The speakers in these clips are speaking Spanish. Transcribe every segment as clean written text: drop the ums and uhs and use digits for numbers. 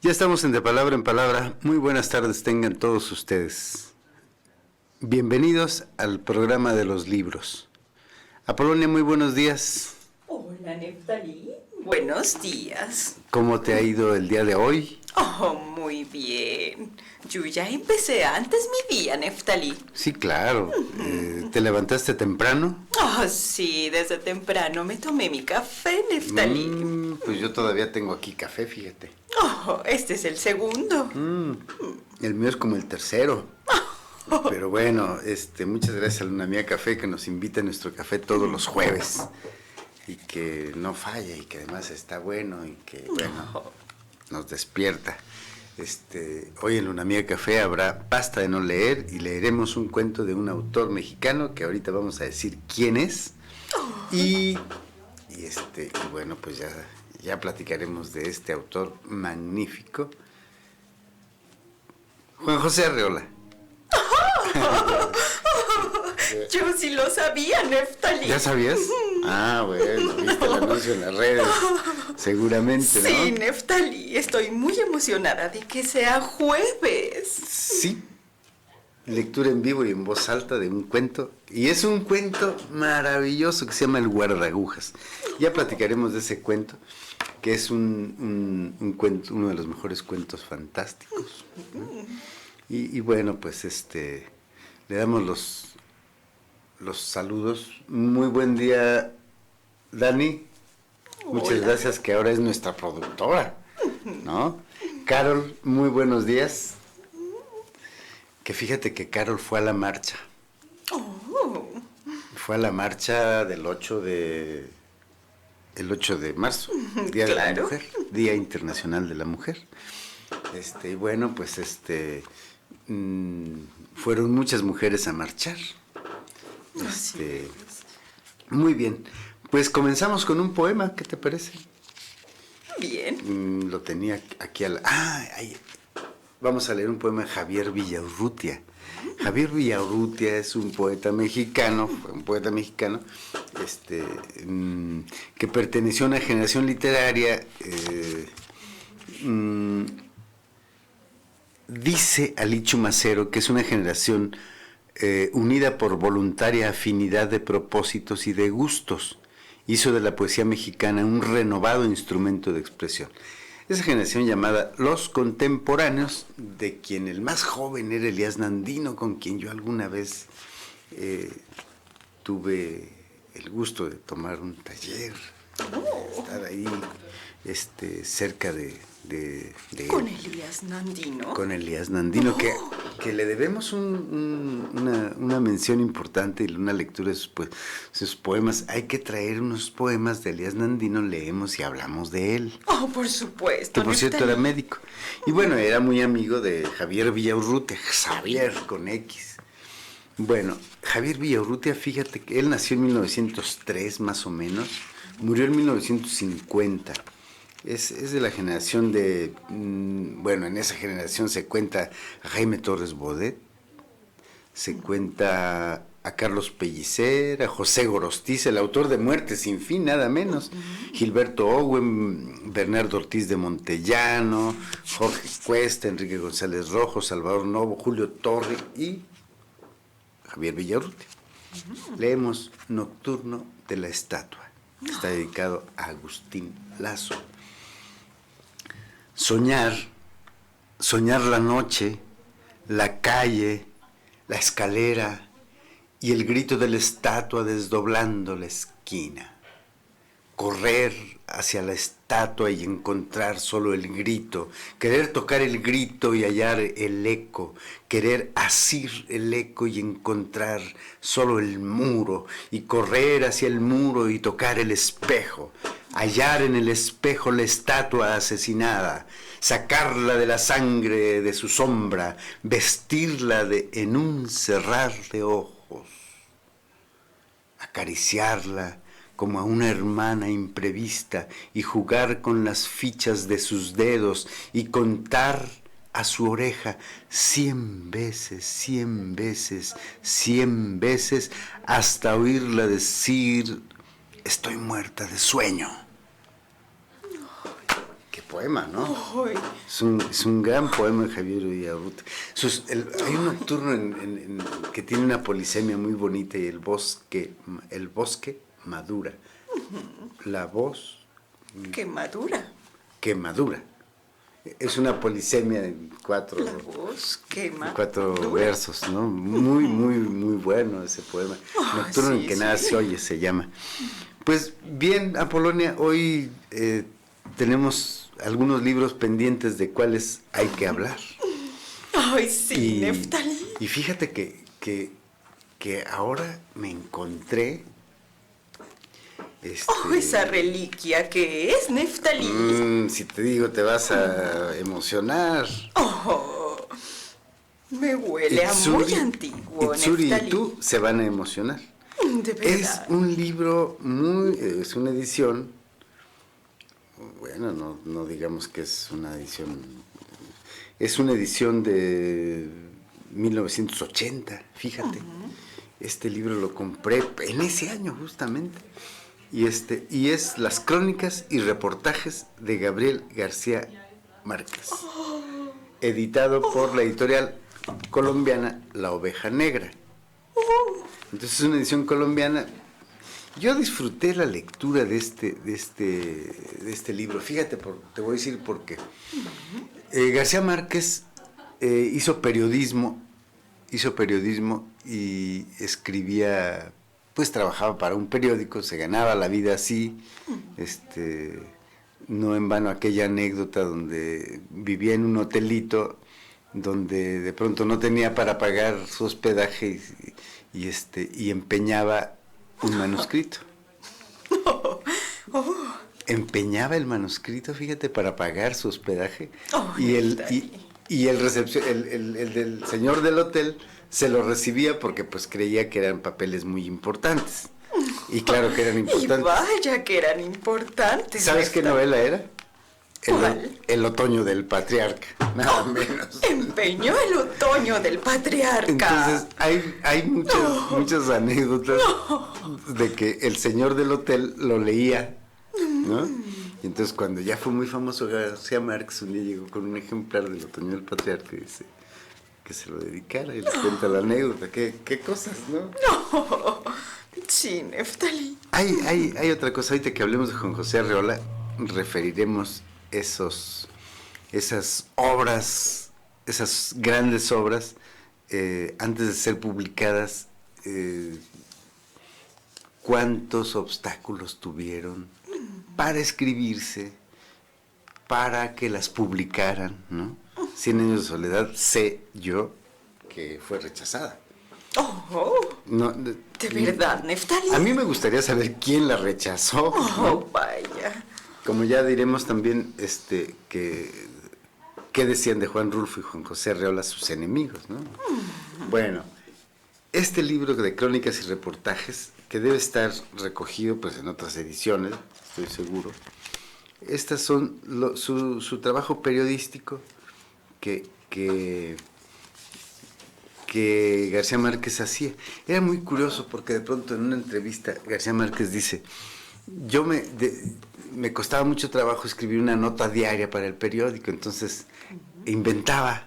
Ya estamos en De Palabra en Palabra. Muy buenas tardes tengan todos ustedes. Bienvenidos al programa de los libros. Apolonia, muy buenos días. Hola, Neftalí. Buenos días. ¿Cómo te ha ido el día de hoy? Oh, muy bien. Yo ya empecé antes mi día, Neftalí. Sí, claro. ¿Te levantaste temprano? Oh, sí, desde temprano me tomé mi café, Neftalí. Pues yo todavía tengo aquí café, fíjate. Oh, este es el segundo. El mío es como el tercero. Pero bueno, muchas gracias a Luna Mía Café que nos invita a nuestro café todos los jueves. Y que no falla y que además está bueno y que, bueno, nos despierta. Hoy en Luna Mía Café habrá Basta de no leer y leeremos un cuento de un autor mexicano que ahorita vamos a decir quién es. Y bueno, pues ya platicaremos de este autor magnífico. Juan José Arreola. Yo sí lo sabía, Neftalí. ¿Ya sabías? Ah, bueno, viste el anuncio en las redes, seguramente, ¿no? Sí, Neftalí, estoy muy emocionada de que sea jueves. Sí, lectura en vivo y en voz alta de un cuento, y es un cuento maravilloso que se llama El Guardaagujas. Ya platicaremos de ese cuento, que es un cuento, uno de los mejores cuentos fantásticos, ¿no? Y bueno, pues le damos los saludos. Muy buen día, Dani. Muchas Hola. gracias, que ahora es nuestra productora, ¿no? Carol, muy buenos días. Que fíjate que Carol fue a la marcha. Oh. Fue a la marcha del 8 de marzo, Día de la Claro. Mujer, Día Internacional de la Mujer. Y bueno, pues fueron muchas mujeres a marchar. Muy bien. Pues comenzamos con un poema, ¿qué te parece? Bien. Lo tenía aquí vamos a leer un poema de Javier Villaurrutia. Javier Villaurrutia es un poeta mexicano, que perteneció a una generación literaria, dice Alichu Macero que es una generación unida por voluntaria afinidad de propósitos y de gustos. Hizo de la poesía mexicana un renovado instrumento de expresión. Esa generación llamada Los Contemporáneos, de quien el más joven era Elías Nandino, con quien yo alguna vez tuve el gusto de tomar un taller, estar ahí cerca de Con Elías Nandino. Con Elías Nandino, que le debemos una mención importante y una lectura de sus poemas. Hay que traer unos poemas de Elías Nandino, leemos y hablamos de él. Oh, por supuesto. Que por cierto era médico. Y bueno, era muy amigo de Javier Villaurrutia, Xavier con X. Bueno, Javier Villaurrutia, fíjate que él nació en 1903 más o menos, murió en 1950. Es de la generación de, bueno, en esa generación se cuenta a Jaime Torres Bodet, se cuenta a Carlos Pellicer, a José Gorostiza, el autor de Muerte sin fin, nada menos, Gilberto Owen, Bernardo Ortiz de Montellano, Jorge Cuesta, Enrique González Rojo, Salvador Novo, Julio Torre y Javier Villaurrutia. Leemos Nocturno de la Estatua, está dedicado a Agustín Lazo. Soñar la noche, la calle, la escalera y el grito de la estatua desdoblando la esquina. Correr hacia la estatua y encontrar solo el grito, querer tocar el grito y hallar el eco, querer asir el eco y encontrar solo el muro, y correr hacia el muro y tocar el espejo, hallar en el espejo la estatua asesinada, sacarla de la sangre de su sombra, vestirla en un cerrar de ojos, acariciarla como a una hermana imprevista y jugar con las fichas de sus dedos y contar a su oreja 100 veces, 100 veces, 100 veces, hasta oírla decir: estoy muerta de sueño. Qué poema, ¿no? Ay, Es un gran poema de Javier Villaurrutia. Hay un nocturno que tiene una polisemia muy bonita y el bosque madura. La voz qué madura. que madura. Es una polisemia en cuatro versos, ¿no? Muy, muy, muy bueno ese poema. Nocturno en que nada se oye, se llama. Pues bien, Apolonia, hoy tenemos algunos libros pendientes de cuáles hay que hablar. Ay, sí, Neftalí. Y fíjate que ahora me encontré... esa reliquia que es, Neftalí. Si te digo, te vas a emocionar. Me huele a muy antiguo, Itsuri Neftalí. y tú se van a emocionar. De verdad. Es un libro es una edición, bueno, no digamos que es una edición de 1980, fíjate. Este libro lo compré en ese año justamente. Y es Las crónicas y reportajes de Gabriel García Márquez, editado por la editorial colombiana La Oveja Negra. Entonces es una edición colombiana. Yo disfruté la lectura de este libro. Fíjate, te voy a decir por qué. García Márquez hizo periodismo y escribía, pues trabajaba para un periódico, se ganaba la vida así, no en vano aquella anécdota donde vivía en un hotelito donde de pronto no tenía para pagar su hospedaje y empeñaba un manuscrito. Empeñaba el manuscrito, fíjate, para pagar su hospedaje. Y el del señor del hotel se lo recibía porque pues creía que eran papeles muy importantes. Y claro que eran importantes. Y vaya que eran importantes. ¿Sabes qué novela era? ¿Cuál? El otoño del patriarca, nada menos. Empeñó el otoño del patriarca. Entonces hay muchas anécdotas de que el señor del hotel lo leía, ¿no? Y entonces cuando ya fue muy famoso García Márquez, un día llegó con un ejemplar del otoño del patriarca y dice que se lo dedicara y le cuenta la anécdota. ¿Qué cosas, no? No, sí, Neftalí. Hay otra cosa, ahorita que hablemos de Juan José Arreola, referiremos esas obras, esas grandes obras, antes de ser publicadas, cuántos obstáculos tuvieron para escribirse, para que las publicaran, ¿no? 100 años de soledad, sé yo que fue rechazada. No, ¿De verdad, Neftalí? A mí me gustaría saber quién la rechazó, ¿no? Vaya. Como ya diremos también, qué decían de Juan Rulfo y Juan José Arreola sus enemigos, ¿no? Bueno, este libro de crónicas y reportajes, que debe estar recogido pues en otras ediciones, estoy seguro. Estas son su trabajo periodístico que García Márquez hacía. Era muy curioso porque de pronto en una entrevista García Márquez dice: me costaba mucho trabajo escribir una nota diaria para el periódico, entonces inventaba.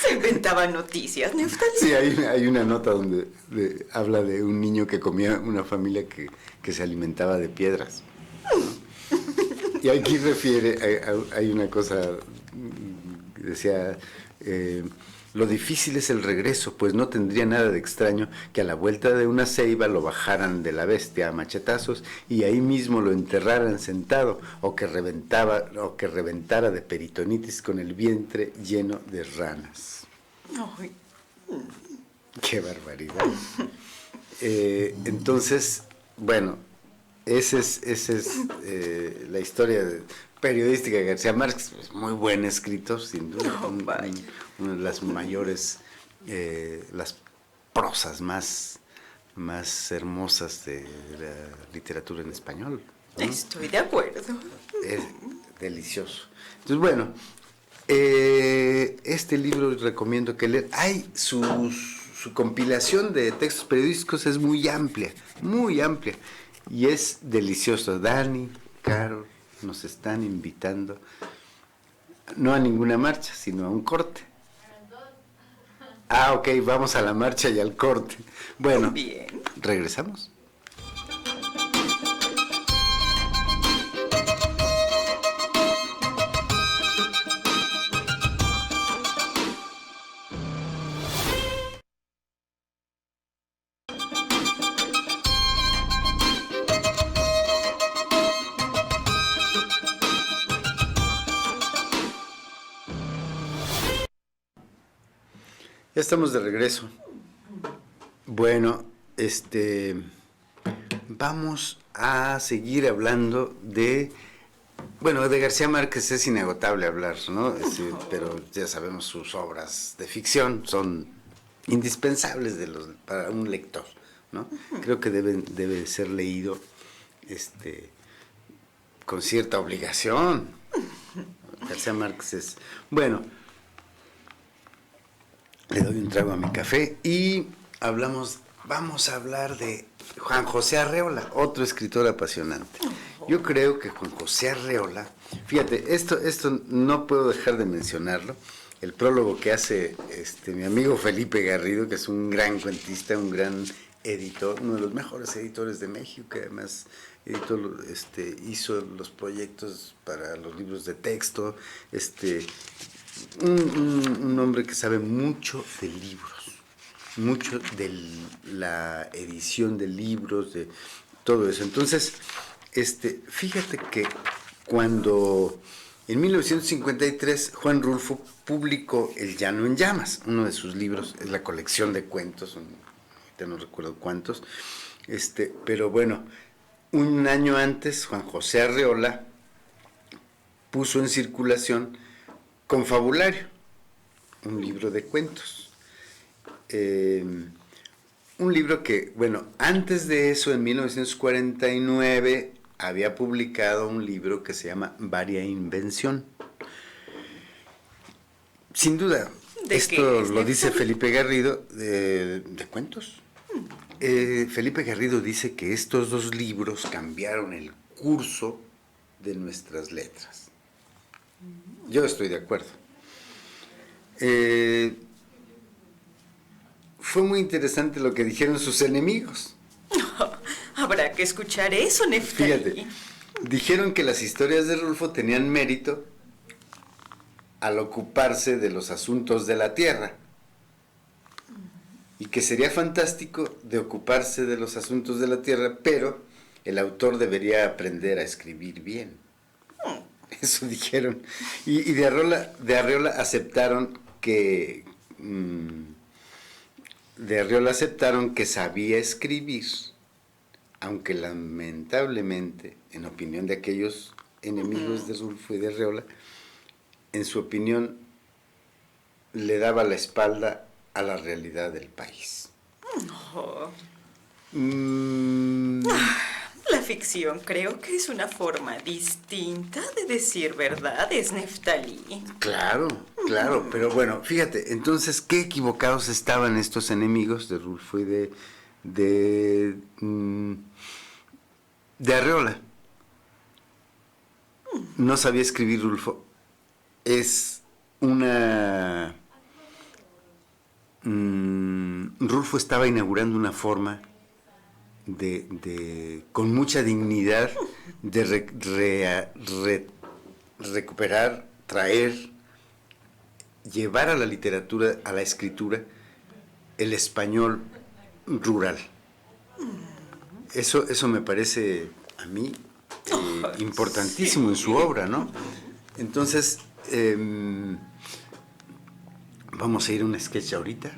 Se inventaban noticias, Neftalí. Sí, hay una nota donde habla de un niño que comía una familia que se alimentaba de piedras, ¿no? Y aquí hay una cosa, decía, lo difícil es el regreso, pues no tendría nada de extraño que a la vuelta de una ceiba lo bajaran de la bestia a machetazos y ahí mismo lo enterraran sentado, o que reventara de peritonitis con el vientre lleno de ranas. Ay. ¡Qué barbaridad! Entonces, bueno, esa es la historia periodística de García Márquez. Es muy buen escritor, sin duda. Una de las mayores, las prosas más hermosas de la literatura en español, ¿no? Estoy de acuerdo. Es delicioso. Entonces, bueno, este libro recomiendo que lean. Su compilación de textos periodísticos es muy amplia, y es delicioso. Dani, Caro, nos están invitando, no a ninguna marcha, sino a un corte. Ah, ok, vamos a la marcha y al corte. Bueno, Bien. regresamos. Ya estamos de regreso. Bueno, vamos a seguir hablando de, bueno, de García Márquez es inagotable hablar, ¿no? Pero ya sabemos sus obras de ficción son indispensables para un lector, ¿no? Creo que debe ser leído, con cierta obligación. García Márquez es, bueno. Le doy un trago a mi café y vamos a hablar de Juan José Arreola, otro escritor apasionante. Yo creo que Juan José Arreola, fíjate, esto no puedo dejar de mencionarlo, el prólogo que hace mi amigo Felipe Garrido, que es un gran cuentista, un gran editor, uno de los mejores editores de México, que además hizo los proyectos para los libros de texto, un hombre que sabe mucho de libros, mucho de la edición de libros, de todo eso. Entonces, fíjate que cuando en 1953 Juan Rulfo publicó El Llano en Llamas, uno de sus libros, es la colección de cuentos, ahorita no recuerdo cuántos, pero bueno, un año antes Juan José Arreola puso en circulación Confabulario, un libro de cuentos. Un libro que, bueno, antes de eso, en 1949, había publicado un libro que se llama Varia Invención. Sin duda, esto lo dice Felipe Garrido, de cuentos. Felipe Garrido dice que estos dos libros cambiaron el curso de nuestras letras. Yo estoy de acuerdo. Fue muy interesante lo que dijeron sus enemigos. Habrá que escuchar eso, Neftalí. Fíjate, dijeron que las historias de Rulfo tenían mérito al ocuparse de los asuntos de la tierra y que sería fantástico de ocuparse de los asuntos de la tierra, pero el autor debería aprender a escribir bien. Eso dijeron. Y de Arreola aceptaron que sabía escribir, aunque lamentablemente, en opinión de aquellos enemigos de Rulfo y de Arreola, en su opinión, le daba la espalda a la realidad del país. La ficción creo que es una forma distinta de decir verdades, Neftalí. Claro, pero bueno, fíjate, entonces, qué equivocados estaban estos enemigos de Rulfo y de Arreola. No sabía escribir Rulfo. Rulfo estaba inaugurando una forma con mucha dignidad de recuperar, traer, llevar a la literatura, a la escritura, el español rural. Eso me parece a mí importantísimo en su obra, ¿no? Entonces, vamos a ir a un sketch ahorita.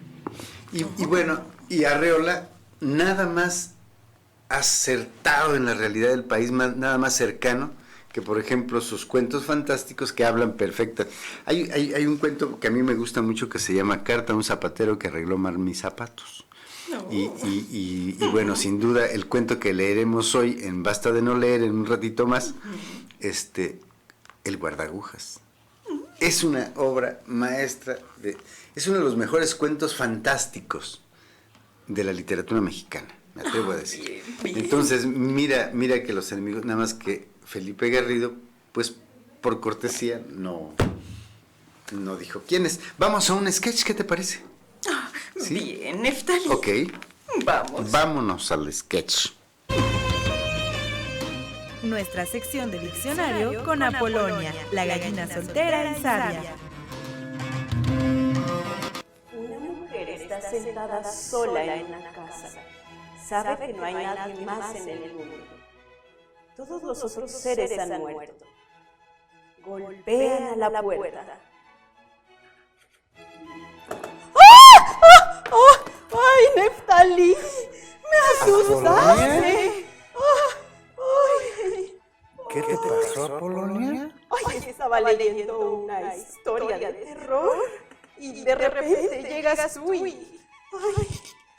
Y bueno, y Arreola nada más acertado en la realidad del país, nada más cercano que, por ejemplo, sus cuentos fantásticos que hablan perfecta. Hay un cuento que a mí me gusta mucho que se llama Carta a un zapatero que arregló mal mis zapatos. No. Y bueno, sin duda, el cuento que leeremos hoy en Basta de no leer, en un ratito más, El guardagujas. Es una obra maestra, es uno de los mejores cuentos fantásticos de la literatura mexicana, me atrevo a decir. Bien. Entonces, mira que los enemigos, nada más que Felipe Garrido, pues por cortesía no dijo quién es. Vamos a un sketch, ¿qué te parece? ¿Sí? Bien, Neftalí. Ok. Vamos. Vámonos al sketch. Nuestra sección de diccionario con Apolonia, la gallina soltera y sabia. Una mujer está sentada sola en una casa. Sabe que no hay nadie más en el mundo. Todos los otros seres han muerto. Golpean a la puerta. ¡Ay, Neftalí! ¡Me asustaste! ¿Qué te pasó, Apolonia? Ay, estaba leyendo una historia de terror y de repente llega Sui.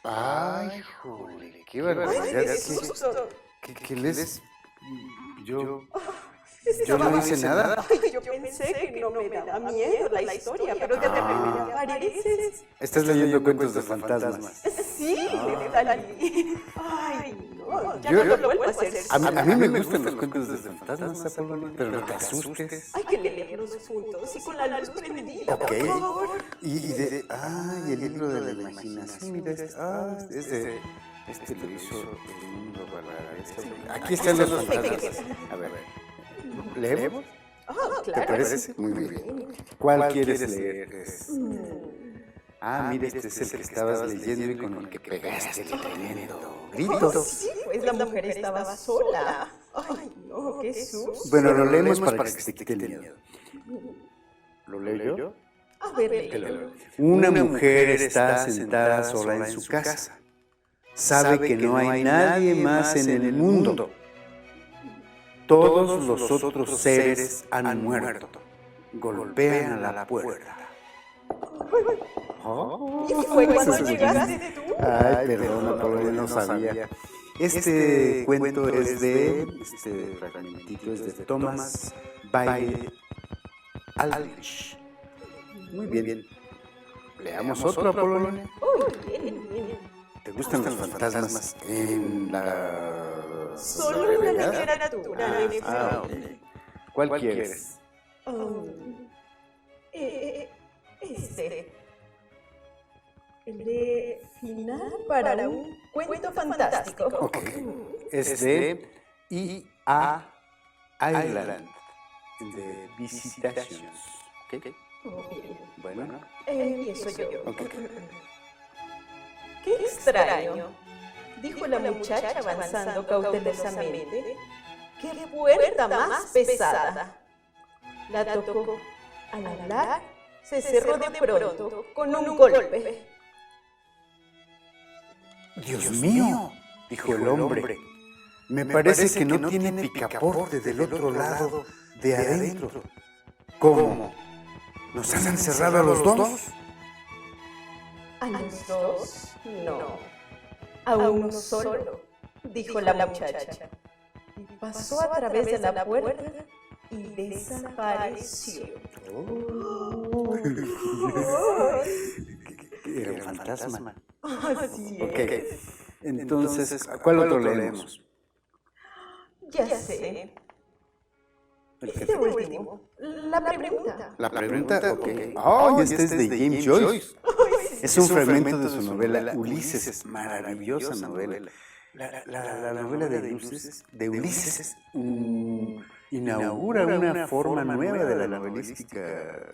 Ay, jole, qué ¡Ay, barbaridad. qué susto! ¿Qué les...? Yo Estaba- no hice nada. Ay, yo pensé que no me daba miedo la historia, pero de repente apareces. Estás leyendo cuentos de fantasmas. Sí, Neftalí. Ay, no, ya Yo- no lo vuelvo a hacer. A mí me gustan los cuentos de fantasmas, Apolonia, pero no te asustes. Hay que leerlos juntos y con la luz prendida, Ok. por favor. Y el libro de la imaginación, mira, este lo hizo el mundo para... Aquí están los fantasmas. A ver, ¿leemos? ¿Te Claro. parece? Muy bien. ¿Cuál quieres leer? Mira, este es el que estabas leyendo y con el que pegaste tremendo grito. Sí, pues la mujer estaba sola. Ay, no, qué susto. Bueno, lo leemos para que se te quite el miedo. ¿Lo leo yo? A ver, léelo. Una mujer está sentada sola en su casa. Sabe que no hay nadie más en el mundo. Todos los otros seres han muerto. Golpean a la puerta. Y fue cuando llegaste tú. Ay, perdón, Apolonia, no sabía. Este cuento es de, fragmentito es de Thomas Bailey Aldrich. Muy bien. Leamos otro, Apolonia. Uy, bien. ¿Te gustan los fantasmas en la Solo en la realidad? literatura, Ok. ¿Cuál quieres? Este. El de final para un cuento fantástico. Ok. Es de E.A. Ireland, de Visitations. Ok. Bueno. Empiezo yo. Ok. ¡Qué extraño! Dijo la muchacha avanzando cautelosamente. ¡Qué puerta más pesada! La tocó. Al hablar, se cerró de pronto con un golpe. Dios mío, dijo el hombre. Me parece que no tiene picaporte del otro lado de adentro. ¿Cómo? ¿Nos han encerrado a los dos? ¿A los dos? No. A uno solo, dijo la muchacha. Y pasó a través de la puerta y desapareció. Era un fantasma. Así es. Ok. Entonces, ¿cuál otro leemos? Ya sé. Este último. La pregunta. La pregunta, ok. ¡Ay, este es de James Joyce! Es un fragmento de su novela Ulises, maravillosa novela. La novela de Ulises inaugura una forma nueva de la novelística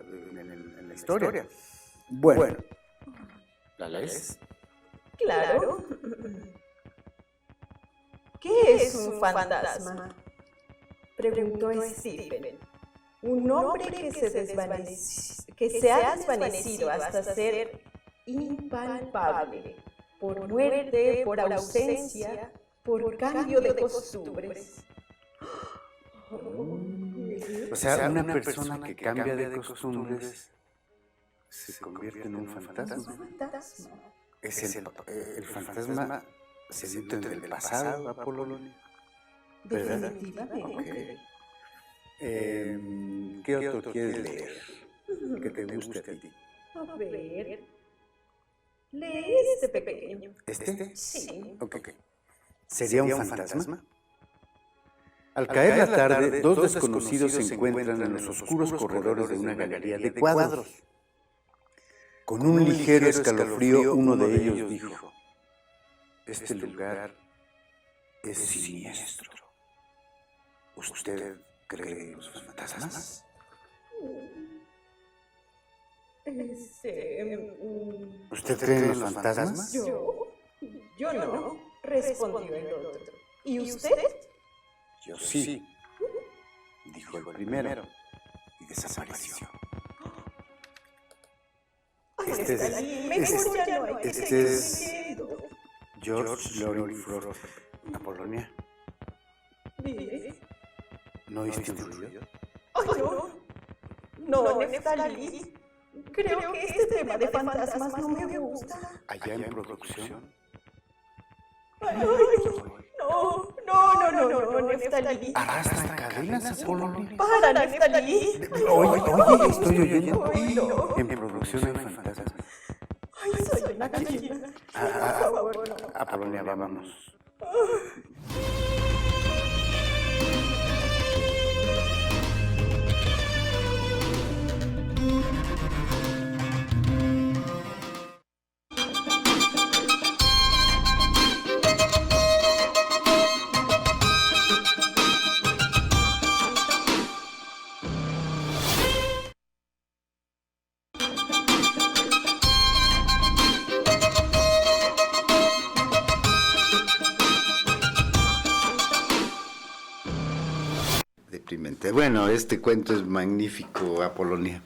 en la historia. Bueno, ¿la lees? Claro. ¿Qué es un fantasma? Preguntó Stephen. Un hombre que se ha desvanecido hasta ser impalpable, por muerte, por ausencia, por cambio de costumbres. O sea, una persona que cambia de costumbres se convierte en un fantasma. Es el fantasma se siente del pasado, Apolonia. ¿Verdad? Definitivamente. Ok. ¿Qué otro quieres leer? Que te guste a ti. A ver. Lee este pequeño. ¿Este? Sí. Ok. ¿Sería un fantasma? Al caer la tarde, dos desconocidos se encuentran en los oscuros corredores de una galería de cuadros. Con un ligero escalofrío, uno de ellos dijo: «Este lugar es siniestro. ¿Usted cree en los fantasmas?» ¿Usted cree en los fantasmas? Yo no, respondió el otro. ¿Y usted? Yo sí, dijo el primero, y desapareció. Este es George Loring Frost, Apolonia. ¿No oíste un ruido? ¡Ay, no! No, Neftalí. Creo que este tema de fantasmas no me gusta. Allá en producción. ¡Ay, no, Neftalí! Arrastran cadenas, Apolonia. ¡Para, Neftalí! Oye, estoy oyendo. Ay, no. En producción hay fantasmas. ¡Ay, soy una gallina! Por favor, no. Apolonia, vámonos. Deprimente. Bueno, este cuento es magnífico, Apolonia.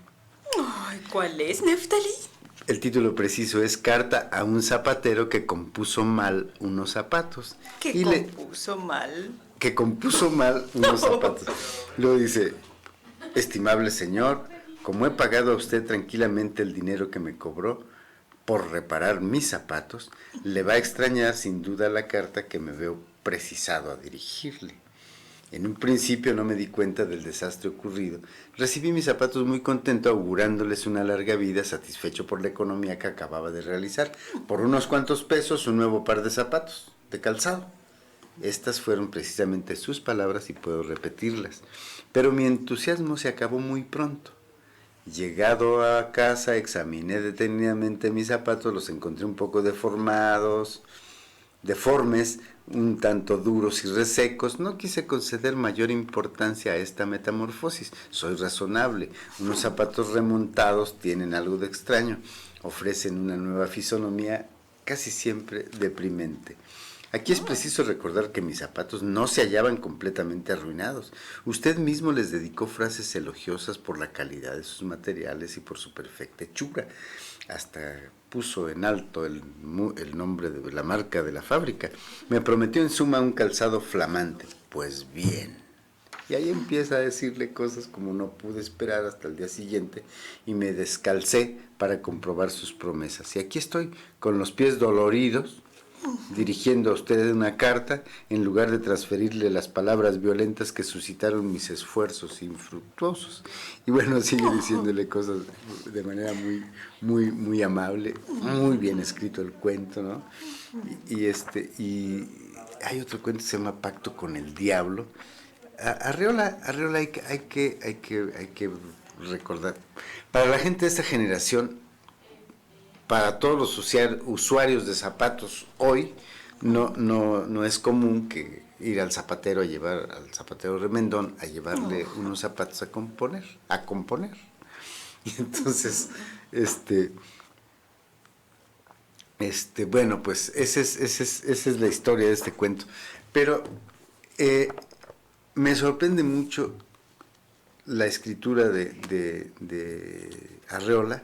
Ay, ¿cuál es, Neftalí? El título preciso es Carta a un zapatero que compuso mal unos zapatos. Que compuso mal. Que compuso mal unos zapatos. Luego dice: estimable señor, como he pagado a usted tranquilamente el dinero que me cobró por reparar mis zapatos, le va a extrañar sin duda la carta que me veo precisado a dirigirle. En un principio no me di cuenta del desastre ocurrido. Recibí mis zapatos muy contento, augurándoles una larga vida, satisfecho por la economía que acababa de realizar. Por unos cuantos pesos, un nuevo par de zapatos de calzado. Estas fueron precisamente sus palabras y puedo repetirlas. Pero mi entusiasmo se acabó muy pronto. Llegado a casa, examiné detenidamente mis zapatos, los encontré un poco deformes, un tanto duros y resecos. No quise conceder mayor importancia a esta metamorfosis. Soy razonable. Unos zapatos remontados tienen algo de extraño. Ofrecen una nueva fisonomía casi siempre deprimente. Aquí es preciso recordar que mis zapatos no se hallaban completamente arruinados. Usted mismo les dedicó frases elogiosas por la calidad de sus materiales y por su perfecta hechura. Hasta puso en alto el nombre de la marca de la fábrica. Me prometió en suma un calzado flamante. Pues bien. Y ahí empieza a decirle cosas como: no pude esperar hasta el día siguiente y me descalcé para comprobar sus promesas. Y aquí estoy, con los pies doloridos, dirigiendo a usted una carta en lugar de transferirle las palabras violentas que suscitaron mis esfuerzos infructuosos. Y bueno, sigue diciéndole cosas de manera muy amable, muy bien escrito el cuento, ¿no? Y hay otro cuento que se llama Pacto con el Diablo. Arreola hay que recordar. Para la gente de esta generación, para todos los usuarios de zapatos hoy, no es común que ir al zapatero remendón a llevarle unos zapatos a componer. Y entonces, bueno, pues esa es la historia de este cuento. Pero me sorprende mucho la escritura de Arreola.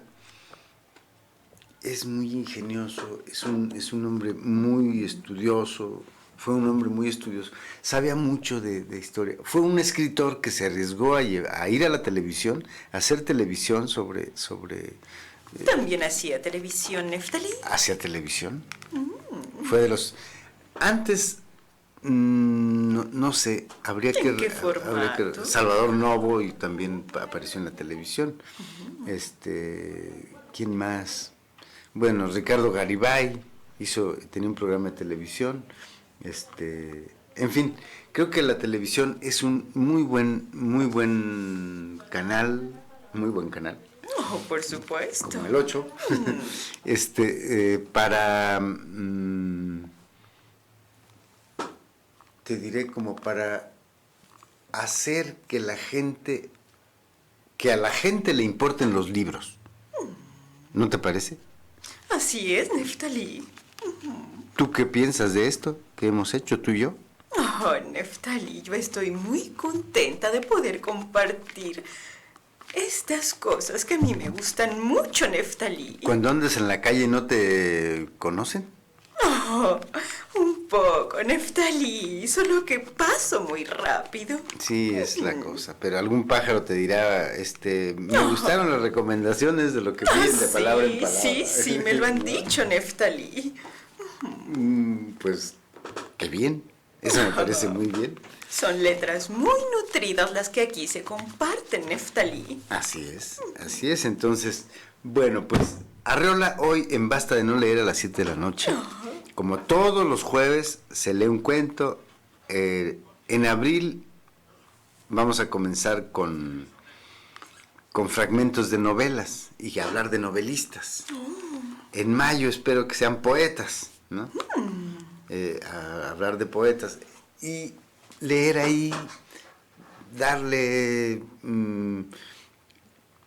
Es muy ingenioso, es un hombre muy estudioso, fue un hombre muy estudioso, sabía mucho de historia. Fue un escritor que se arriesgó a ir a la televisión, a hacer televisión sobre ¿También hacía televisión, Neftalí? ¿Hacía televisión? Fue de los... Antes, no sé, habría que Salvador Novo y también apareció en la televisión. ¿Quién más? Bueno, Ricardo Garibay tenía un programa de televisión. En fin, creo que la televisión es un muy buen canal, Oh, por supuesto. como el 8, para, te diré, como para hacer que a la gente le importen los libros. ¿No te parece? Así es, Neftalí. ¿Tú qué piensas de esto que hemos hecho tú y yo? Oh, Neftalí, yo estoy muy contenta de poder compartir estas cosas que a mí me gustan mucho, Neftalí. Cuando andas en la calle no te conocen. Oh, un poco, Neftalí, solo que paso muy rápido. Sí, es la cosa, pero algún pájaro te dirá, me gustaron las recomendaciones de lo que piden de palabra en palabra. Sí, me lo han dicho, Neftalí. Pues, qué bien, eso me parece muy bien. Son letras muy nutridas las que aquí se comparten, Neftalí. Así es, entonces, bueno, pues, Arreola hoy en Basta de No Leer a las 7 de la noche. Como todos los jueves se lee un cuento. En abril vamos a comenzar con fragmentos de novelas y hablar de novelistas. En mayo espero que sean poetas, ¿no? A hablar de poetas y leer ahí, darle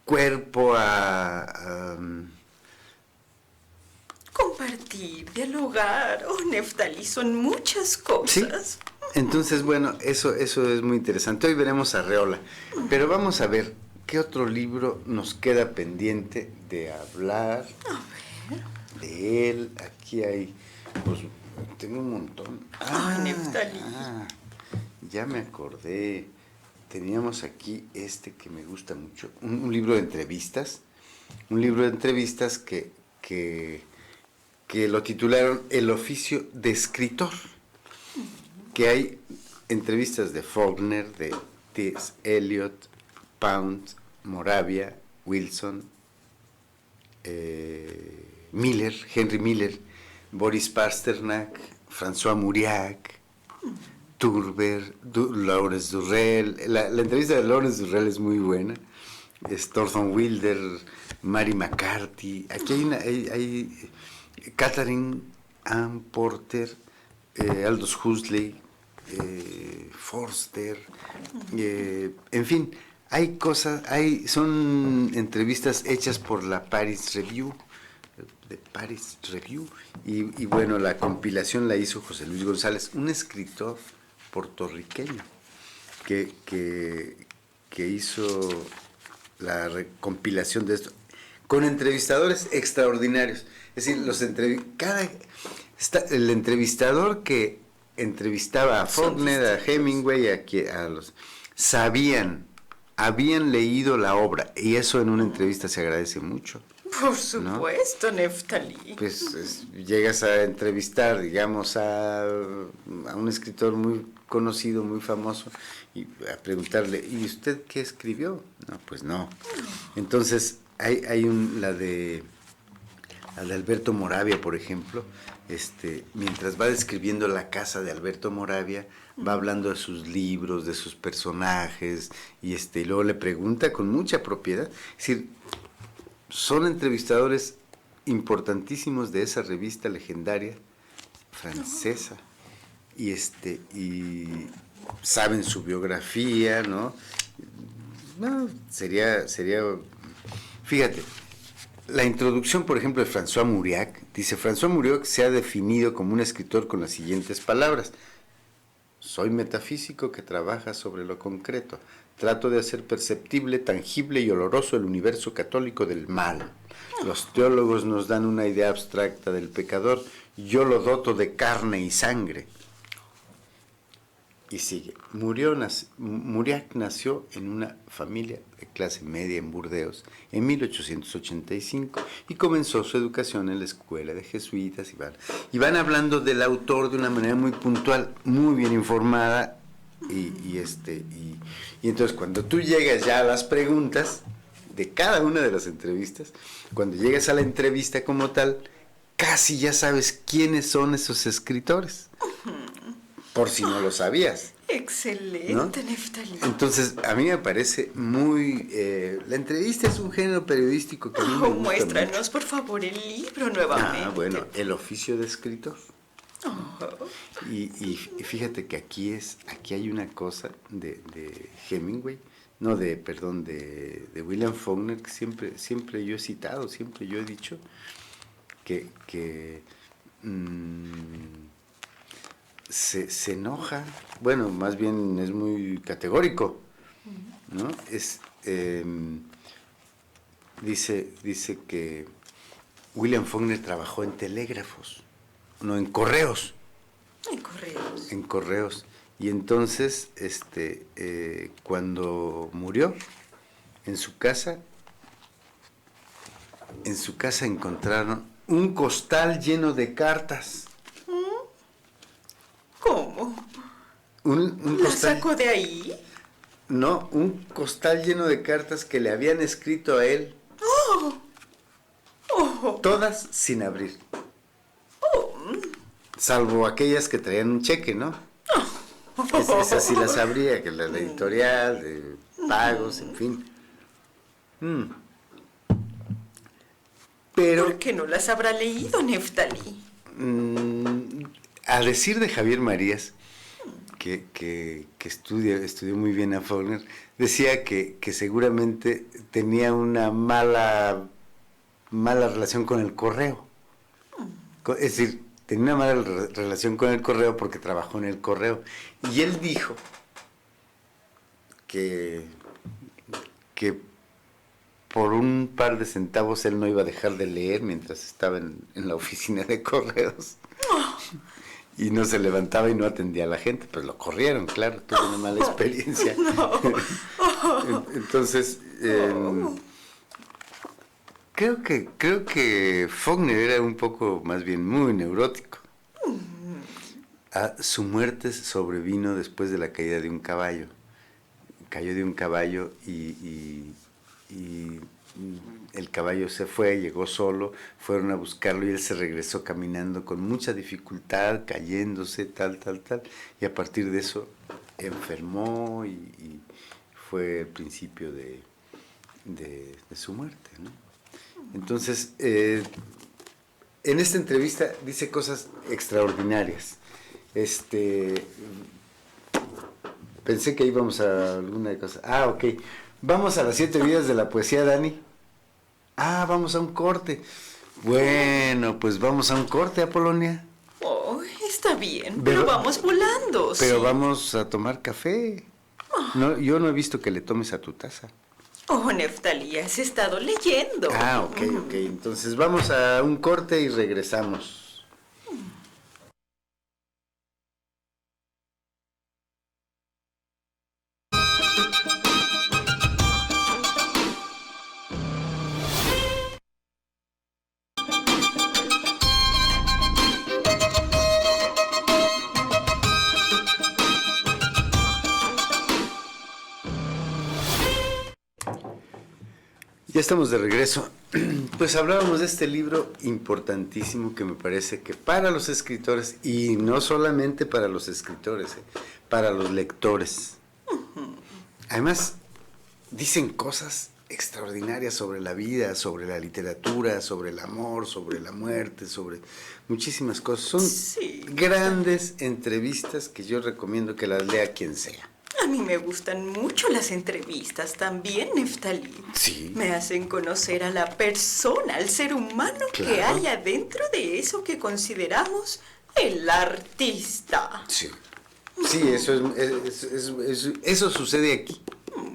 cuerpo a compartir, dialogar. Oh, Neftalí, son muchas cosas. ¿Sí? Entonces, bueno, eso es muy interesante. Hoy veremos a Arreola, pero vamos a ver qué otro libro nos queda pendiente de hablar. A ver. De él. Aquí hay, pues, tengo un montón. Neftalí. Ya me acordé. Teníamos aquí que me gusta mucho, un libro de entrevistas. Un libro de entrevistas que lo titularon El oficio de escritor, que hay entrevistas de Faulkner, de T.S. Eliot, Pound, Moravia, Wilson, Henry Miller, Boris Pasternak, François Mauriac, Turber, Lawrence Durrell. La entrevista de Lawrence Durrell es muy buena. Thornton Wilder, Mary McCarthy. Aquí hay Catherine Ann Porter, Aldous Huxley, Forster, en fin, hay cosas, son entrevistas hechas por la Paris Review, y bueno, la compilación la hizo José Luis González, un escritor puertorriqueño que hizo la compilación de esto con entrevistadores extraordinarios. Es decir, el entrevistador que entrevistaba a Faulkner, a Hemingway, habían leído la obra, y eso en una entrevista se agradece mucho. Por supuesto, ¿no? Neftalí. Pues llegas a entrevistar, digamos, a un escritor muy conocido, muy famoso, y a preguntarle, ¿y usted qué escribió? No, pues no. Entonces, hay la de Alberto Moravia, por ejemplo, mientras va describiendo la casa de Alberto Moravia, va hablando de sus libros, de sus personajes, y luego le pregunta con mucha propiedad. Es decir, son entrevistadores importantísimos de esa revista legendaria francesa, y saben su biografía, ¿no? No, sería, fíjate. La introducción, por ejemplo, de François Mauriac, dice: François Mauriac se ha definido como un escritor con las siguientes palabras: soy metafísico que trabaja sobre lo concreto, trato de hacer perceptible, tangible y oloroso el universo católico del mal. Los teólogos nos dan una idea abstracta del pecador, yo lo doto de carne y sangre. Y sigue. Mauriac nació en una familia de clase media en Burdeos en 1885 y comenzó su educación en la escuela de jesuitas. Y van hablando del autor de una manera muy puntual, muy bien informada. Y entonces cuando tú llegas ya a las preguntas de cada una de las entrevistas, cuando llegas a la entrevista como tal, casi ya sabes quiénes son esos escritores. por si no lo sabías. Excelente, ¿No? Neftalí. Entonces, a mí me parece muy... la entrevista es un género periodístico que a mí me gusta Muéstranos, mucho. por favor, el libro nuevamente. Bueno, el oficio de escritor. Oh. Y fíjate que aquí hay una cosa de Hemingway, no perdón, de William Faulkner, que siempre yo he citado, siempre yo he dicho que se enoja, bueno, más bien es muy categórico, ¿no? Dice que William Faulkner trabajó en telégrafos, no en correos. En correos. En correos. Y entonces, cuando murió, en su casa encontraron un costal lleno de cartas. ¿Cómo? Un ¿La costal, sacó de ahí? no, un costal lleno de cartas que le habían escrito a él, todas sin abrir. Salvo aquellas que traían un cheque, ¿no? Esas sí las abría, que la editorial, de pagos, en fin. Pero, ¿Por qué no las habrá leído, Neftalí? a decir de Javier Marías, que estudió muy bien a Faulkner, decía que seguramente tenía una mala relación con el correo. Es decir, tenía una mala relación con el correo porque trabajó en el correo. Y él dijo que por un par de centavos él no iba a dejar de leer mientras estaba en la oficina de correos. Y no se levantaba y no atendía a la gente, pues lo corrieron, claro, tuvo una mala experiencia. Entonces, creo que Faulkner era un poco, más bien, muy neurótico. Su muerte sobrevino después de la caída de un caballo. Cayó de un caballo y el caballo se fue, llegó solo, fueron a buscarlo y él se regresó caminando con mucha dificultad, cayéndose, tal, y a partir de eso enfermó y fue el principio de su muerte, ¿no? Entonces, en esta entrevista dice cosas extraordinarias. Pensé que íbamos a alguna cosa. Ok. Vamos a las 7 vidas de la poesía, Dani. Vamos a un corte. Bueno, pues vamos a un corte, Apolonia. Oh, está bien, pero vamos volando. Pero sí. Vamos a tomar café. No, yo no he visto que le tomes a tu taza. Oh, Neftalí, has estado leyendo. Ok. Entonces vamos a un corte y regresamos. Ya estamos de regreso. Pues hablábamos de este libro importantísimo que me parece que para los escritores, y no solamente para los escritores, para los lectores. Además, dicen cosas extraordinarias sobre la vida, sobre la literatura, sobre el amor, sobre la muerte, sobre muchísimas cosas. Son grandes entrevistas que yo recomiendo que las lea quien sea. A mí me gustan mucho las entrevistas también, Neftalí. Sí. Me hacen conocer a la persona, al ser humano que hay adentro de eso que consideramos el artista. Sí, eso sucede aquí,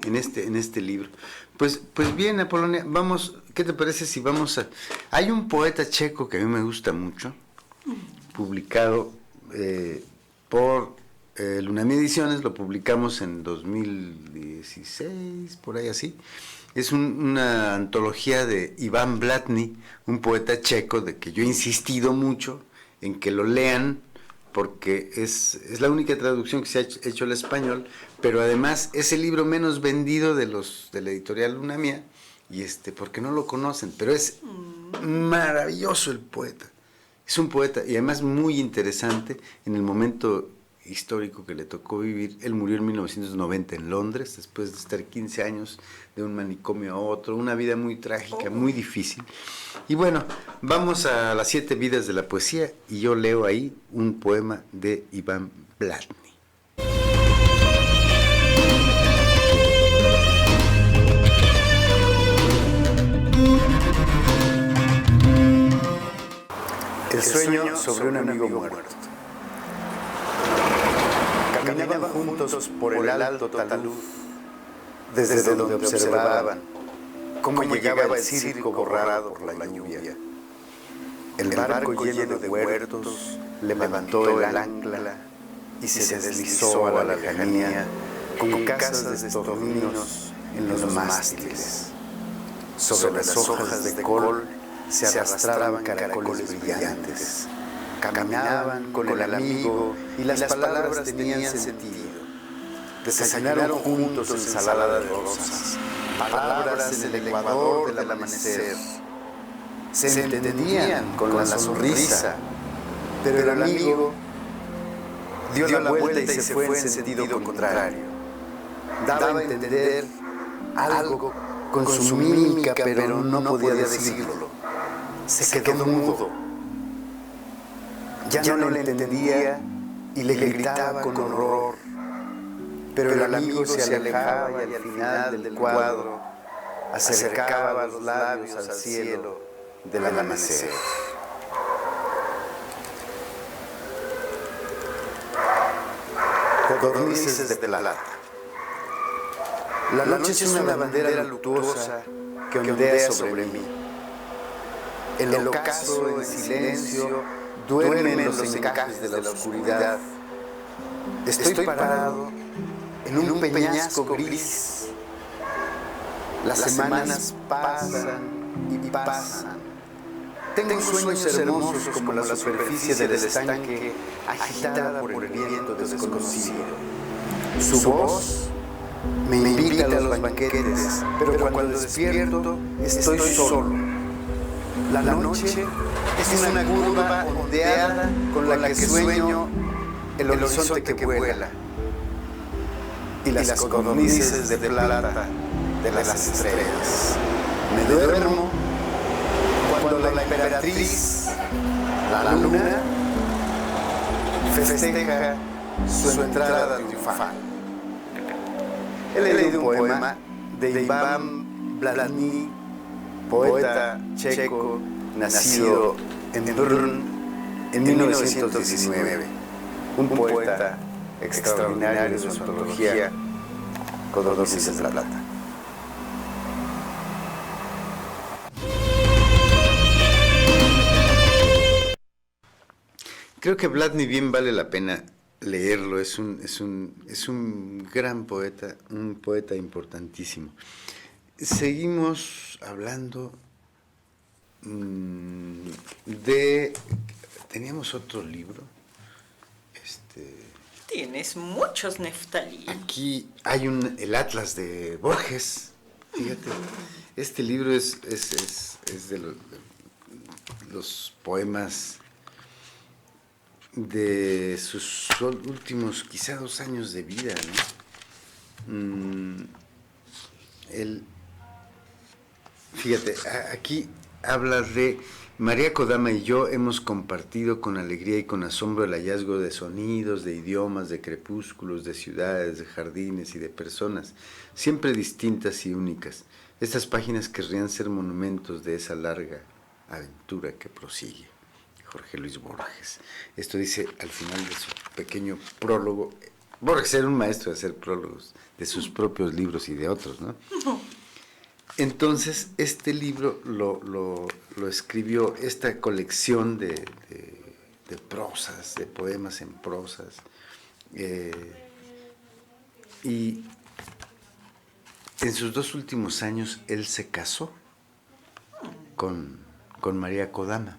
en este libro. Pues bien, Apolonia, vamos, ¿qué te parece si vamos a...? Hay un poeta checo que a mí me gusta mucho, publicado por... Lunamí Ediciones, lo publicamos en 2016, por ahí así. Es una antología de Iván Blatný, un poeta checo de que yo he insistido mucho en que lo lean, porque es la única traducción que se ha hecho al español, pero además es el libro menos vendido de la editorial Lunamía, y porque no lo conocen, pero es maravilloso el poeta. Es un poeta, y además muy interesante en el momento histórico que le tocó vivir. Él murió en 1990 en Londres, después de estar 15 años de un manicomio a otro, una vida muy trágica, muy difícil. Y bueno, vamos a las 7 vidas de la poesía y yo leo ahí un poema de Iván Blatny. El sueño sobre un amigo muerto. Caminaban juntos por el alto talud, desde donde observaban cómo llegaba el circo borrado por la lluvia. El barco lleno de huertos levantó el ancla y se deslizó a la lejanía con casas de estorninos en los mástiles. Sobre las hojas de col se arrastraban caracoles brillantes. Caminaban con el amigo y las palabras tenían sentido. Desayunaron juntos ensalada de rosas, palabras en el ecuador del amanecer. Se entendían con la sonrisa, pero el amigo dio la vuelta y se fue en sentido contrario. Daba a entender algo con su mímica, pero no podía decirlo. Se quedó mudo. Ya no le entendía y le gritaba con horror. Pero el amigo se alejaba y al final del cuadro acercaba los labios al cielo del amanecer. Codornices de plata. La noche es una bandera luctuosa que ondea sobre mí. El ocaso en silencio duerme en los encajes de la oscuridad. Estoy parado en un peñasco gris. Las semanas pasan y pasan. Tengo sueños hermosos como la superficie del estanque agitada por el viento desconocido. Su voz me invita a los banquetes, pero cuando despierto estoy solo. La noche es una curva ondeada con la que sueño el horizonte que vuela y las codornices de plata de las estrellas. Me duermo cuando la emperatriz, la luna, festeja su entrada triunfal. He leído un poema de Iván Blatny, poeta checo, nacido en Brno en 1919. Un poeta extraordinario de su antología Codornices de la Plata. Creo que Blatny bien vale la pena leerlo, es un gran poeta, un poeta importantísimo. Seguimos hablando teníamos otro libro. Tienes muchos, Neftalí. Aquí hay el Atlas de Borges. Fíjate, este libro es de los poemas de sus últimos, quizá 2 años de vida, ¿no? Fíjate, aquí habla de María Kodama y yo hemos compartido con alegría y con asombro el hallazgo de sonidos, de idiomas, de crepúsculos, de ciudades, de jardines y de personas, siempre distintas y únicas. Estas páginas querrían ser monumentos de esa larga aventura que prosigue. Jorge Luis Borges. Esto dice al final de su pequeño prólogo. Borges era un maestro de hacer prólogos de sus propios libros y de otros, ¿no? Entonces, este libro lo escribió, esta colección de prosas, de poemas en prosas, y en sus 2 últimos años él se casó con María Kodama.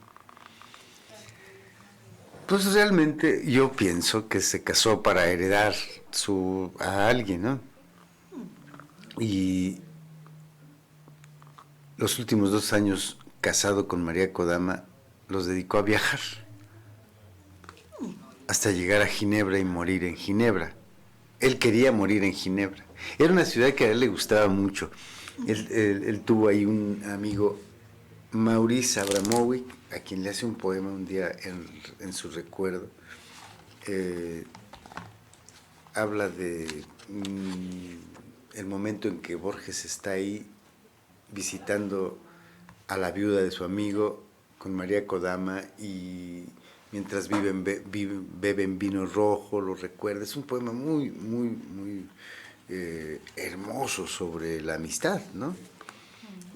Pues realmente yo pienso que se casó para heredar a alguien, ¿no? Y los últimos 2 años casado con María Kodama los dedicó a viajar. hasta llegar a Ginebra y morir en Ginebra. Él quería morir en Ginebra. Era una ciudad que a él le gustaba mucho. Él tuvo ahí un amigo, Maurice Abramovic, a quien le hace un poema un día en su recuerdo. Habla de el momento en que Borges está ahí visitando a la viuda de su amigo con María Kodama, y mientras beben vino rojo, lo recuerda. Es un poema muy, muy, muy hermoso sobre la amistad, ¿no?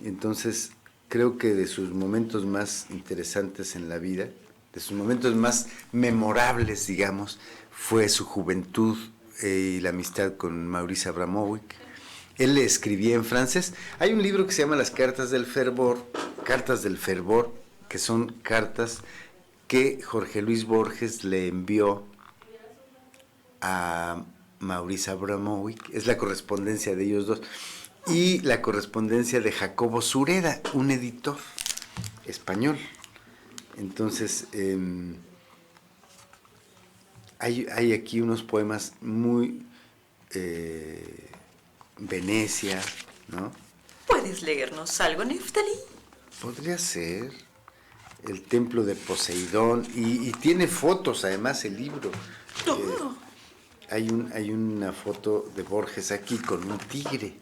Entonces, creo que de sus momentos más interesantes en la vida, de sus momentos más memorables, digamos, fue su juventud y la amistad con Maurice Abramovic. Él le escribía en francés. Hay un libro que se llama Las Cartas del Fervor, que son cartas que Jorge Luis Borges le envió a Maurice Abramovic. Es la correspondencia de ellos dos. Y la correspondencia de Jacobo Sureda, un editor español. Entonces, hay aquí unos poemas muy Venecia, ¿no? ¿Puedes leernos algo, Neftalí? Podría ser el templo de Poseidón, y tiene fotos además el libro. Hay una foto de Borges aquí con un tigre.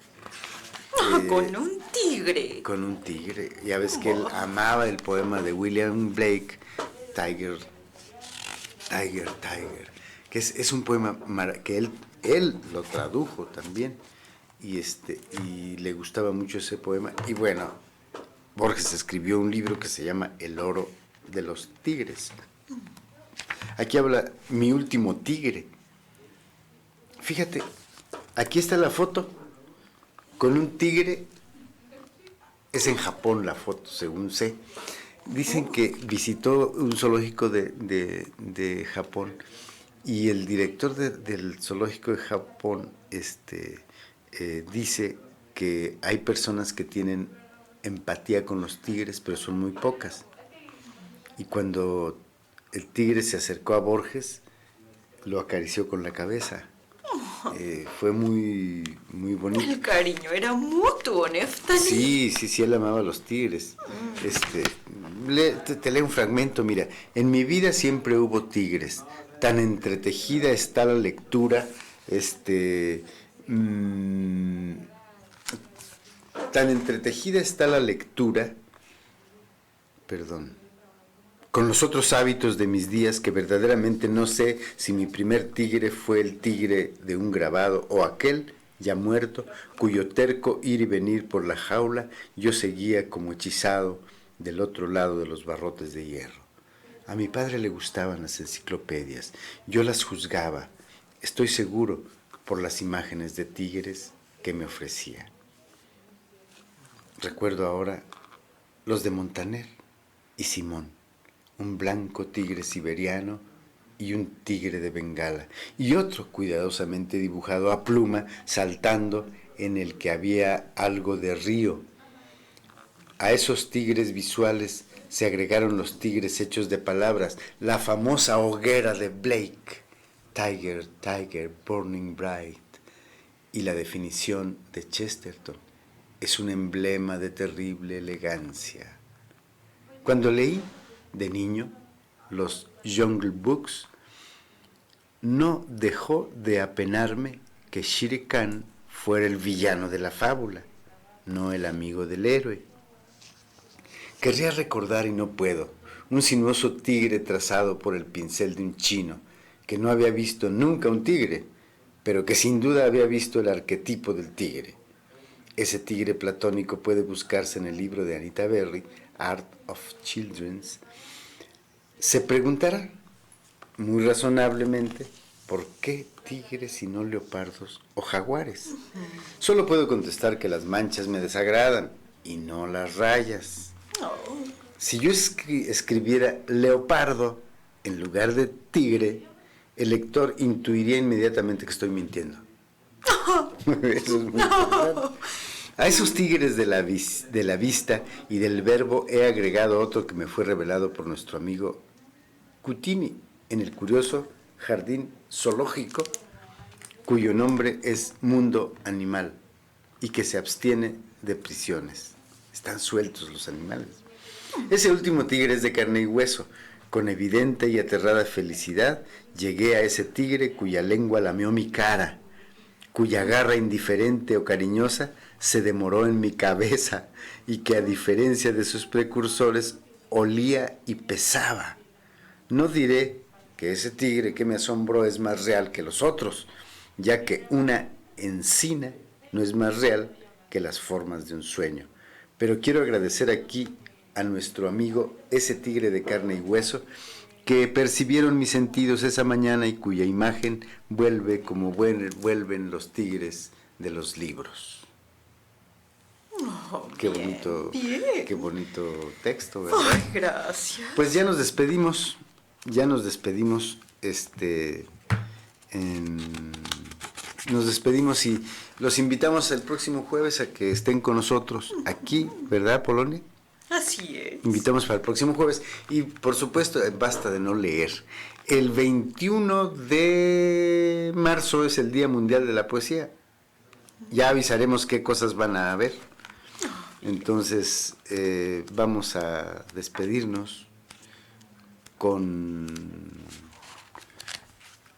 Con un tigre. Con un tigre. Ya ves que él amaba el poema de William Blake, Tiger, que es un poema que él lo tradujo también, y le gustaba mucho ese poema. Y bueno, Borges escribió un libro que se llama El oro de los tigres. Aquí habla Mi último tigre. Fíjate, aquí está la foto con un tigre. Es en Japón la foto, según sé. Dicen que visitó un zoológico de Japón, y el director del zoológico de Japón dice que hay personas que tienen empatía con los tigres, pero son muy pocas. Y cuando el tigre se acercó a Borges, lo acarició con la cabeza. Fue muy, muy bonito. El cariño era mutuo, Neftalí. Sí, él amaba a los tigres. Te leo un fragmento, mira. En mi vida siempre hubo tigres. Tan entretejida está la lectura, tan entretejida está la lectura, con los otros hábitos de mis días, que verdaderamente no sé si mi primer tigre fue el tigre de un grabado o aquel, ya muerto, cuyo terco ir y venir por la jaula yo seguía como hechizado del otro lado de los barrotes de hierro. A mi padre le gustaban las enciclopedias, yo las juzgaba, estoy seguro, por las imágenes de tigres que me ofrecía. Recuerdo ahora los de Montaner y Simón, un blanco tigre siberiano y un tigre de Bengala, y otro cuidadosamente dibujado a pluma saltando, en el que había algo de río. A esos tigres visuales se agregaron los tigres hechos de palabras, la famosa hoguera de Blake, Tiger, Tiger, burning bright, y la definición de Chesterton, es un emblema de terrible elegancia. Cuando leí de niño los Jungle Books, no dejó de apenarme que Shere Khan fuera el villano de la fábula, no el amigo del héroe. Querría recordar y no puedo, un sinuoso tigre trazado por el pincel de un chino, que no había visto nunca un tigre, pero que sin duda había visto el arquetipo del tigre. Ese tigre platónico puede buscarse en el libro de Anita Berry, Art of Children's. Se preguntará, muy razonablemente, ¿por qué tigres y no leopardos o jaguares? Solo puedo contestar que las manchas me desagradan y no las rayas. Si yo escribiera leopardo en lugar de tigre, el lector intuiría inmediatamente que estoy mintiendo. Eso es muy importante. A esos tigres de la vista y del verbo he agregado otro que me fue revelado por nuestro amigo Cutini en el curioso jardín zoológico cuyo nombre es Mundo Animal y que se abstiene de prisiones. Están sueltos los animales. Ese último tigre es de carne y hueso. Con evidente y aterrada felicidad llegué a ese tigre cuya lengua lamió mi cara, cuya garra indiferente o cariñosa se demoró en mi cabeza y que a diferencia de sus precursores olía y pesaba. No diré que ese tigre que me asombró es más real que los otros, ya que una encina no es más real que las formas de un sueño. Pero quiero agradecer aquí a nuestro amigo ese tigre de carne y hueso que percibieron mis sentidos esa mañana y cuya imagen vuelve como vuelven los tigres de los libros. Oh, Qué bien, bonito, bien. qué bonito texto, ¿verdad? Ay, gracias. Pues ya nos despedimos, nos despedimos y los invitamos el próximo jueves a que estén con nosotros aquí, ¿verdad, Polonia? Así es. Invitamos para el próximo jueves y por supuesto basta de no leer. El 21 de marzo es el Día Mundial de la Poesía. Ya avisaremos qué cosas van a haber. Entonces vamos a despedirnos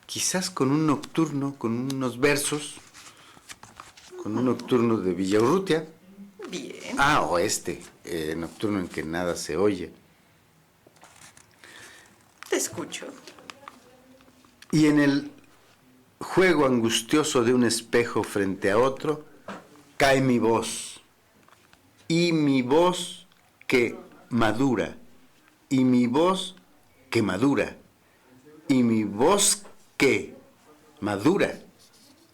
quizás con un nocturno, con unos versos, con un nocturno de Villaurrutia. Bien. O nocturno en que nada se oye. Te escucho. Y en el juego angustioso de un espejo frente a otro, cae mi voz. Y mi voz que madura. Y mi voz que madura. Y mi voz que madura.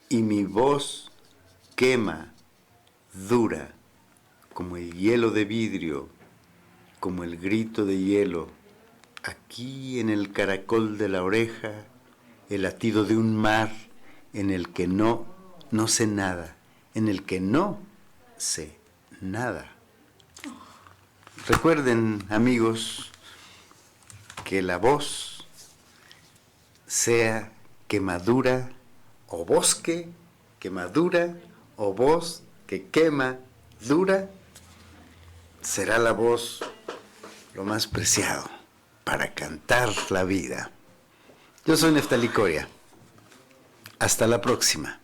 Y mi voz quema, dura, como el hielo de vidrio, como el grito de hielo, aquí en el caracol de la oreja, el latido de un mar en el que no sé nada, en el que no sé nada. Recuerden, amigos, que la voz sea quemadura o bosque que madura o voz que quema dura, será la voz lo más preciado para cantar la vida. Yo soy Neftalí Coria. Hasta la próxima.